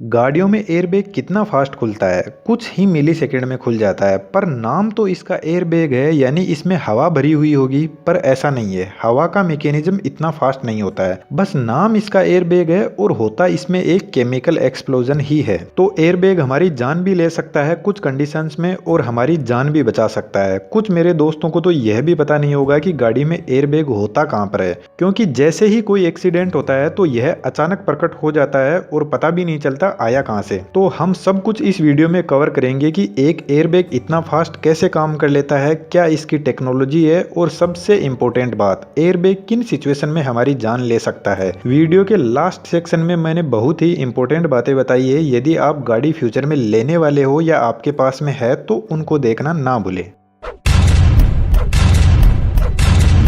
गाड़ियों में एयरबैग कितना फास्ट खुलता है? कुछ ही मिली सेकेंड में खुल जाता है। पर नाम तो इसका एयरबैग है, यानी इसमें हवा भरी हुई होगी, पर ऐसा नहीं है। हवा का मैकेनिज्म इतना फास्ट नहीं होता है। बस नाम इसका एयरबैग है और होता इसमें एक केमिकल एक्सप्लोजन ही है। तो एयरबैग हमारी जान भी ले सकता है कुछ कंडीशंस में और हमारी जान भी बचा सकता है। कुछ मेरे दोस्तों को तो यह भी पता नहीं होगा कि गाड़ी में एयरबैग होता कहाँ पर है, क्योंकि जैसे ही कोई एक्सीडेंट होता है तो यह अचानक प्रकट हो जाता है और पता भी नहीं चलता आया कहां से। तो हम सब कुछ इस वीडियो में कवर करेंगे कि एक एयरबैग इतना फास्ट कैसे काम कर लेता है, क्या इसकी टेक्नोलॉजी है, और सबसे इंपॉर्टेंट बात, एयरबैग किन सिचुएशन में हमारी जान ले सकता है। वीडियो के लास्ट सेक्शन में मैंने बहुत ही इंपॉर्टेंट बातें बताई है। यदि आप गाड़ी फ्यूचर में लेने वाले हो या आपके पास में है तो उनको देखना ना भूलें।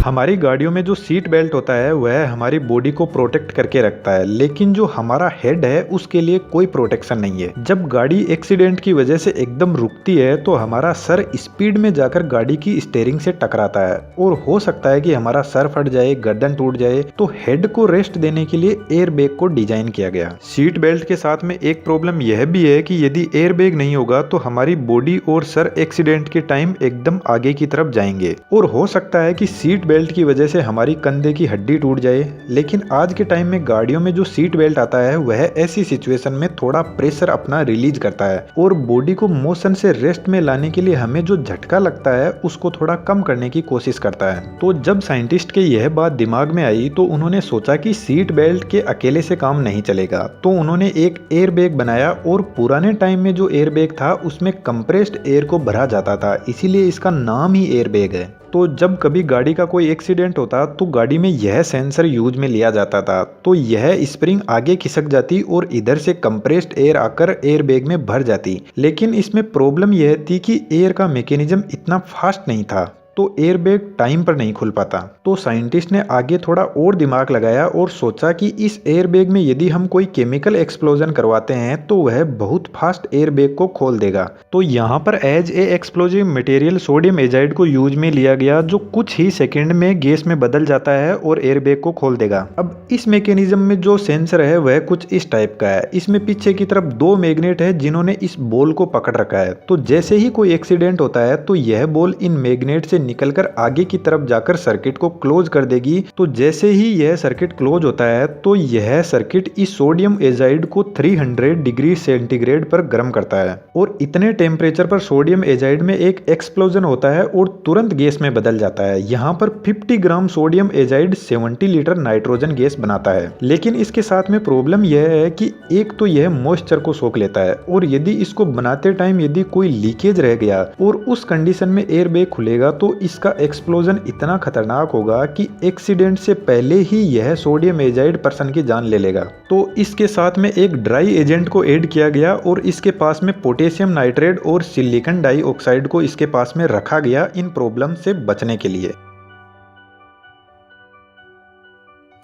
हमारी गाड़ियों में जो सीट बेल्ट होता है वह हमारी बॉडी को प्रोटेक्ट करके रखता है, लेकिन जो हमारा हेड है उसके लिए कोई प्रोटेक्शन नहीं है। जब गाड़ी एक्सीडेंट की वजह से एकदम रुकती है तो हमारा सर स्पीड में जाकर गाड़ी की स्टीयरिंग से टकराता है और हो सकता है कि हमारा सर फट जाए, गर्दन टूट जाए। तो हेड को रेस्ट देने के लिए एयरबैग को डिजाइन किया गया। सीट बेल्ट के साथ में एक प्रॉब्लम यह भी है कि यदि एयरबैग नहीं होगा तो हमारी बॉडी और सर एक्सीडेंट के टाइम एकदम आगे की तरफ जाएंगे और हो सकता है कि सीट बेल्ट की वजह से हमारी कंधे की हड्डी टूट जाए। लेकिन आज के टाइम में गाड़ियों में जो सीट बेल्ट आता है वह ऐसी सिचुएशन में थोड़ा प्रेशर अपना रिलीज करता है और बॉडी को मोशन से रेस्ट में लाने के लिए हमें जो झटका लगता है उसको थोड़ा कम करने की कोशिश करता है। तो जब साइंटिस्ट के यह बात दिमाग में आई तो उन्होंने सोचा कि सीट बेल्ट के अकेले से काम नहीं चलेगा, तो उन्होंने एक एयरबैग बनाया और पुराने टाइम में जो एयरबैग था उसमें कंप्रेस्ड एयर को भरा जाता था, इसीलिए इसका नाम ही एयरबैग है। तो जब कभी गाड़ी का कोई एक्सीडेंट होता तो गाड़ी में यह सेंसर यूज में लिया जाता था, तो यह स्प्रिंग आगे खिसक जाती और इधर से कंप्रेस्ड एयर आकर एयरबैग में भर जाती। लेकिन इसमें प्रॉब्लम यह थी कि एयर का मैकेनिज्म इतना फास्ट नहीं था, तो एयरबैग टाइम पर नहीं खुल पाता। तो साइंटिस्ट ने आगे थोड़ा और दिमाग लगाया और सोचा कि इस एयरबैग में यदि हम कोई केमिकल एक्सप्लोजन करवाते हैं तो वह बहुत फास्ट एयरबैग को खोल देगा। तो यहाँ पर as a explosive material sodium azide को यूज में लिया गया, जो कुछ ही सेकेंड में गैस में बदल जाता है और एयरबैग को खोल देगा। अब इस मैकेनिज्म में जो सेंसर है वह कुछ इस टाइप का है। इसमें पीछे की तरफ दो मैग्नेट है जिन्होंने इस बॉल को पकड़ रखा है। तो जैसे ही कोई एक्सीडेंट होता है तो यह बॉल इन मैग्नेट से निकलकर आगे की तरफ जाकर सर्किट को क्लोज कर देगी। तो जैसे ही यह सर्किट क्लोज होता है तो यह सर्किट इस सोडियम एजाइड को 300 डिग्री सेंटीग्रेड पर गर्म करता है और इतने टेम्परेचर पर सोडियम एजाइड में एक एक्सप्लोजन होता है और तुरंत गैस में बदल जाता है। यहाँ पर 50 gram sodium azide 70 litre nitrogen gas बनाता है। लेकिन इसके साथ में प्रॉब्लम यह है कि एक तो यह मॉइस्चर को सोख लेता है और यदि इसको बनाते टाइम यदि कोई लीकेज रह गया और उस कंडीशन में एयरबैग खुलेगा तो इसका एक्सप्लोजन इतना खतरनाक होगा कि एक्सीडेंट से पहले ही यह सोडियम एजाइड पर्सन की जान ले लेगा। तो इसके साथ में एक ड्राई एजेंट को ऐड किया गया और इसके पास में पोटेशियम नाइट्रेट और सिलिकॉन डाइऑक्साइड को इसके पास में रखा गया इन प्रॉब्लम से बचने के लिए।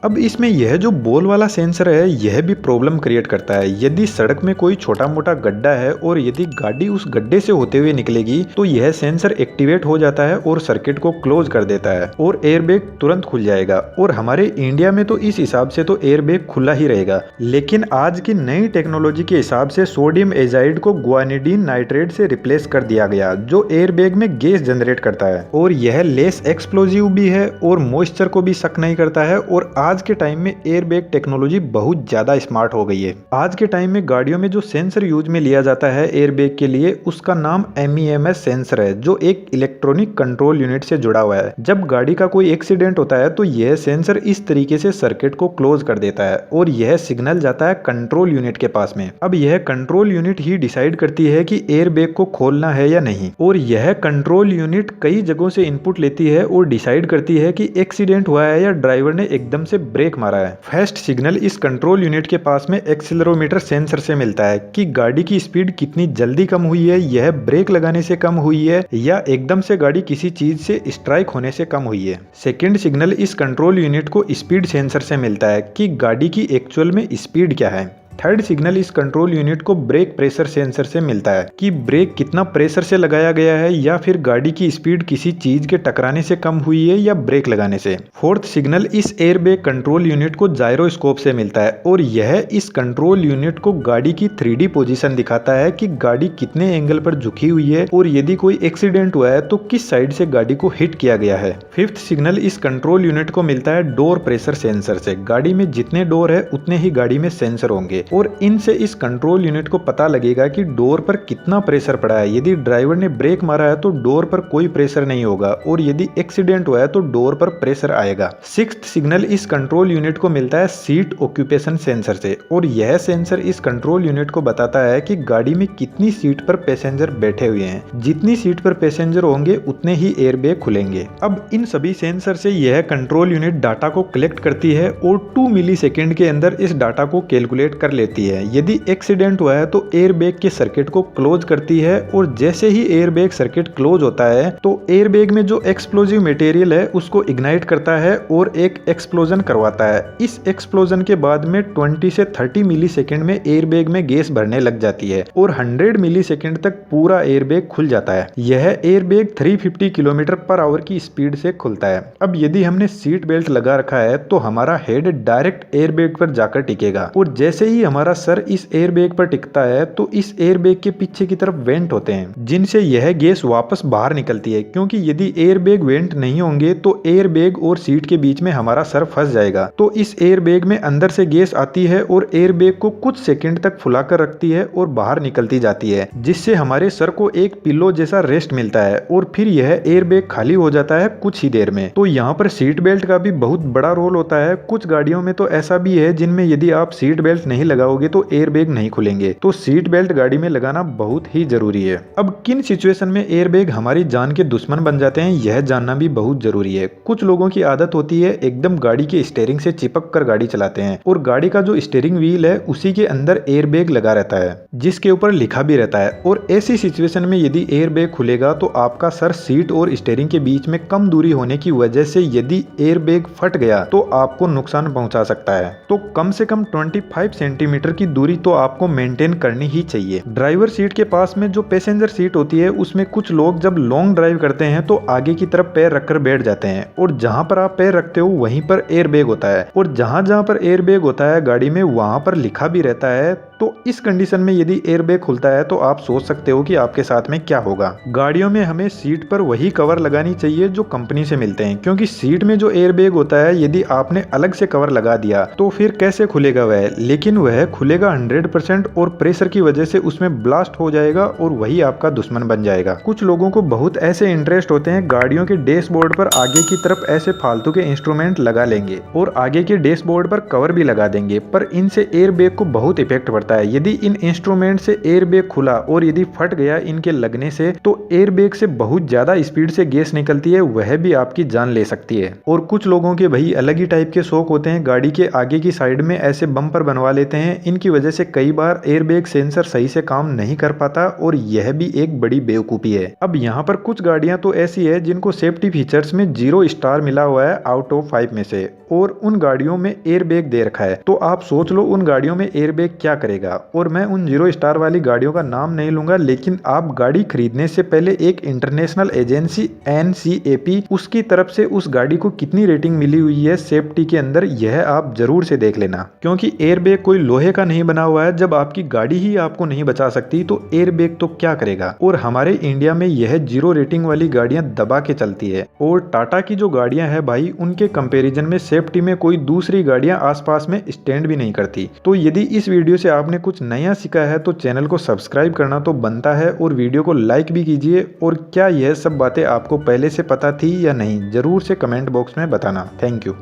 अब इसमें यह जो बॉल वाला सेंसर है यह भी प्रॉब्लम क्रिएट करता है। यदि सड़क में कोई छोटा मोटा गड्ढा है और यदि गाड़ी उस गड्ढे से होते हुए निकलेगी तो यह सेंसर एक्टिवेट हो जाता है और सर्किट को क्लोज कर देता है और एयरबैग तुरंत खुल जाएगा। और हमारे इंडिया में तो इस हिसाब से तो एयरबैग खुला ही रहेगा, लेकिन आज की नई टेक्नोलॉजी के हिसाब से सोडियम एजाइड को ग्वानिडीन नाइट्रेट से रिप्लेस कर दिया गया, जो एयरबैग में गैस जनरेट करता है और यह लेस एक्सप्लोजिव भी है और मॉइस्चर को भी सक नहीं करता है। और आज के टाइम में एयरबैग टेक्नोलॉजी बहुत ज्यादा स्मार्ट हो गई है। आज के टाइम में गाड़ियों में जो सेंसर यूज में लिया जाता है एयरबैग के लिए उसका नाम MEMS सेंसर है, जो एक इलेक्ट्रॉनिक कंट्रोल यूनिट से जुड़ा हुआ है। जब गाड़ी का कोई एक्सीडेंट होता है तो यह सेंसर इस तरीके से सर्किट को क्लोज कर देता है और यह सिग्नल जाता है कंट्रोल यूनिट के पास में। अब यह कंट्रोल यूनिट ही डिसाइड करती है कि एयरबैग को खोलना है या नहीं, और यह कंट्रोल यूनिट कई जगहों से इनपुट लेती है और डिसाइड करती है कि एक्सीडेंट हुआ है या ड्राइवर ने एकदम से ब्रेक मारा है। फर्स्ट सिग्नल इस कंट्रोल यूनिट के पास में एक्सीलरोमीटर सेंसर से मिलता है कि गाड़ी की स्पीड कितनी जल्दी कम हुई है, यह ब्रेक लगाने से कम हुई है या एकदम से गाड़ी किसी चीज से स्ट्राइक होने से कम हुई है। सेकंड सिग्नल इस कंट्रोल यूनिट को स्पीड सेंसर से मिलता है कि गाड़ी की एक्चुअल में स्पीड क्या है। थर्ड सिग्नल इस कंट्रोल यूनिट को ब्रेक प्रेशर सेंसर से मिलता है कि ब्रेक कितना प्रेशर से लगाया गया है या फिर गाड़ी की स्पीड किसी चीज के टकराने से कम हुई है या ब्रेक लगाने से। फोर्थ सिग्नल इस एयरबैग कंट्रोल यूनिट को जायरोस्कोप से मिलता है और यह इस कंट्रोल यूनिट को गाड़ी की 3D पोजीशन दिखाता है कि गाड़ी कितने एंगल पर झुकी हुई है और यदि कोई एक्सीडेंट हुआ है तो किस साइड से गाड़ी को हिट किया गया है। फिफ्थ सिग्नल इस कंट्रोल यूनिट को मिलता है डोर प्रेशर सेंसर से। गाड़ी में जितने डोर है उतने ही गाड़ी में सेंसर होंगे और इनसे इस कंट्रोल यूनिट को पता लगेगा कि डोर पर कितना प्रेशर पड़ा है। यदि ड्राइवर ने ब्रेक मारा है तो डोर पर कोई प्रेशर नहीं होगा और यदि एक्सीडेंट हुआ है तो डोर पर प्रेशर आएगा। सिक्स्थ सिग्नल इस कंट्रोल यूनिट को मिलता है सीट ऑक्यूपेशन सेंसर से और यह सेंसर इस कंट्रोल यूनिट को बताता है कि गाड़ी में कितनी सीट पर पैसेंजर बैठे हुए हैं। जितनी सीट पर पैसेंजर होंगे उतने ही एयरबैग खुलेंगे। अब इन सभी सेंसर से यह कंट्रोल यूनिट डाटा को कलेक्ट करती है और 2 मिलीसेकंड के अंदर इस डाटा को कैलकुलेट कर लेती है। यदि एक्सीडेंट हुआ है तो एयरबैग के सर्किट को क्लोज करती है और जैसे ही एयरबैग सर्किट क्लोज होता है तो एयरबैग में जो एक्सप्लोजिव मटेरियल है उसको इग्नाइट करता है और एक एक्सप्लोजन करवाता है। इस एक्सप्लोजन के बाद में 20 से 30 मिलीसेकंड में एयरबैग में गैस भरने लग जाती है और 100 मिलीसेकंड तक पूरा एयरबैग खुल जाता है। यह एयरबैग 350 किलोमीटर पर आवर की स्पीड से खुलता है। अब यदि हमने सीट बेल्ट लगा रखा है तो हमारा हेड डायरेक्ट एयरबैग पर जाकर टिकेगा और जैसे ही हमारा सर इस एयरबैग पर टिकता है तो इस एयरबैग के पीछे की तरफ वेंट होते हैं जिनसे यह गैस वापस बाहर निकलती है, क्योंकि यदि एयरबैग वेंट नहीं होंगे तो एयरबैग और सीट के बीच में हमारा सर फंस जाएगा। तो इस एयरबैग में अंदर से गैस आती है और एयरबैग को कुछ सेकंड तक फुलाकर रखती है और बाहर निकलती जाती है, जिससे हमारे सर को एक पिल्लो जैसा रेस्ट मिलता है और फिर यह एयरबैग खाली हो जाता है कुछ ही देर में। तो यहाँ पर सीट बेल्ट का भी बहुत बड़ा रोल होता है। कुछ गाड़ियों में तो ऐसा भी है जिनमें यदि आप सीट बेल्ट नहीं लगाओगे तो एयरबैग नहीं खुलेंगे। तो सीट बेल्ट गाड़ी में लगाना बहुत ही जरूरी है। अब किन सिचुएशन में एयरबैग हमारी जान के दुश्मन बन जाते हैं यह जानना भी बहुत जरूरी है। कुछ लोगों की आदत होती है एकदम गाड़ी के स्टीयरिंग से चिपक कर गाड़ी चलाते हैं और गाड़ी का जो स्टीयरिंग व्हील है उसी के अंदर एयरबैग लगा रहता है जिसके ऊपर लिखा भी रहता है और ऐसी सिचुएशन में यदि एयरबैग खुलेगा तो आपका सर सीट और स्टीयरिंग के बीच में कम दूरी होने की वजह से यदि एयरबैग फट गया तो आपको नुकसान पहुंचा सकता है। तो कम से कम 25 सेंटीमीटर की दूरी तो आपको मेंटेन करनी ही चाहिए। ड्राइवर सीट के पास में जो पैसेंजर सीट होती है उसमें कुछ लोग जब लॉन्ग ड्राइव करते हैं तो आगे की तरफ पैर रखकर बैठ जाते हैं और जहां पर आप पैर रखते हो वहीं पर एयरबैग होता है और जहां जहां पर एयरबैग होता है गाड़ी में वहां पर लिखा भी रहता है। तो इस कंडीशन में यदि एयरबैग खुलता है तो आप सोच सकते हो कि आपके साथ में क्या होगा। गाड़ियों में हमें सीट पर वही कवर लगानी चाहिए जो कंपनी से मिलते हैं, क्योंकि सीट में जो एयरबैग होता है यदि आपने अलग से कवर लगा दिया तो फिर कैसे खुलेगा वह, लेकिन वह खुलेगा 100% और प्रेशर की वजह से उसमें ब्लास्ट हो जाएगा और वही आपका दुश्मन बन जाएगा। कुछ लोगों को बहुत ऐसे इंटरेस्ट होते हैं गाड़ियों के डैशबोर्ड पर आगे की तरफ ऐसे फालतू के इंस्ट्रूमेंट लगा लेंगे और आगे के डैशबोर्ड पर कवर भी लगा देंगे, पर इनसे एयरबैग को बहुत इफेक्ट पड़ता है। यदि इन इंस्ट्रूमेंट से एयरबैग खुला और यदि फट गया इनके लगने से तो एयरबैग से बहुत ज्यादा स्पीड से गैस निकलती है, वह भी आपकी जान ले सकती है। और कुछ लोगों के भाई अलग ही टाइप के शौक होते हैं, गाड़ी के आगे की साइड में ऐसे बम्पर बनवा लेते हैं। इनकी वजह से कई बार एयरबैग सेंसर सही से काम नहीं कर पाता और यह भी एक बड़ी बेवकूफी है। अब यहाँ पर कुछ गाड़ियां तो ऐसी है जिनको सेफ्टी फीचर्स में 0 स्टार मिला हुआ है आउट ऑफ 5 में से और उन गाड़ियों में एयरबैग दे रखा है। तो आप सोच लो उन गाड़ियों में एयरबैग क्या करेगा। और मैं उन 0 स्टार वाली गाड़ियों का नाम नहीं लूंगा, लेकिन आप गाड़ी खरीदने से पहले एक इंटरनेशनल एजेंसी NCAP उसकी तरफ से उस गाड़ी को कितनी रेटिंग मिली हुई है सेफ्टी के अंदर, यह आप जरूर से देख लेना, क्योंकि एयरबैग कोई लोहे का नहीं बना हुआ है। जब आपकी गाड़ी ही आपको नहीं बचा सकती तो एयरबैग तो क्या करेगा। और हमारे इंडिया में यह 0 रेटिंग वाली गाड़ियां दबा के चलती है और टाटा की जो गाड़ियां हैं भाई उनके कंपैरिजन में सेफ्टी में कोई दूसरी गाड़ियां आसपास में स्टैंड भी नहीं करती। तो यदि इस वीडियो से आपने कुछ नया सीखा है तो चैनल को सब्सक्राइब करना तो बनता है और वीडियो को लाइक भी कीजिए। और क्या यह सब बातें आपको पहले से पता थी या नहीं, जरूर से कमेंट बॉक्स में बताना। Thank you.